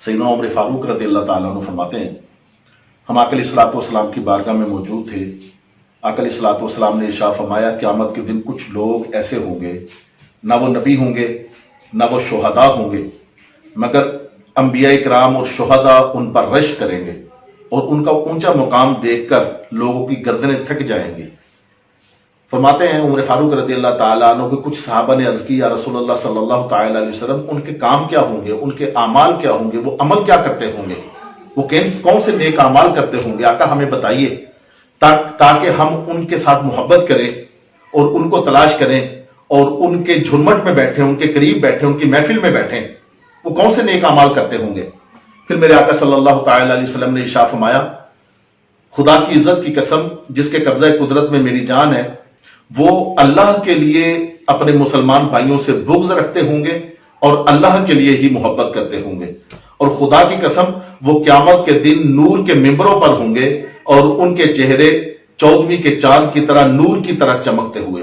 सैयदना उमर फारूक रज़ियल्लाहु ताला अन्हु फरमाते हैं, हम आका अलैहिस्सलाम की बारगाह में मौजूद थे। आका अलैहिस्सलाम ने इरशाद फरमाया, क़यामत के दिन कुछ लोग ऐसे होंगे, ना वो नबी होंगे ना वो शुहदा होंगे, मगर अंबिया इकराम और शुहदा उन पर रश करेंगे और उनका ऊंचा मुकाम देखकर लोगों की गर्दनें थक जाएंगी। फरमाते हैं उमर फारूक रज़ियल्लाहु ताला अन्हु के कुछ सहाबा ने अर्ज की, या रसूलल्लाह सल्लल्लाहु ताला अलैहि वसल्लम, उनके काम क्या होंगे, उनके अमाल क्या होंगे, वो अमल क्या करते होंगे, वो कौन से नेक अमाल करते होंगे, आका हमें बताइए ताकि हम उनके साथ मोहब्बत करें और उनको तलाश करें और उनके झुरमट में बैठे, उनके करीब बैठे, उनकी महफिल में बैठे। वो कौन से नेक अमाल करते होंगे। फिर मेरे आका सल्लल्लाहु ताला अलैहि वसल्लम ने इरशाद फरमाया, खुदा की इज्जत की कसम जिसके कब्जा कुदरत में मेरी जान है, वो अल्लाह के लिए अपने मुसलमान भाइयों से बुग़्ज़ रखते होंगे और अल्लाह के लिए ही मोहब्बत करते होंगे। और खुदा की कसम वो क़यामत के दिन नूर के मिंबरों पर होंगे और उनके चेहरे 14वीं के चांद की तरह नूर की तरह चमकते हुए।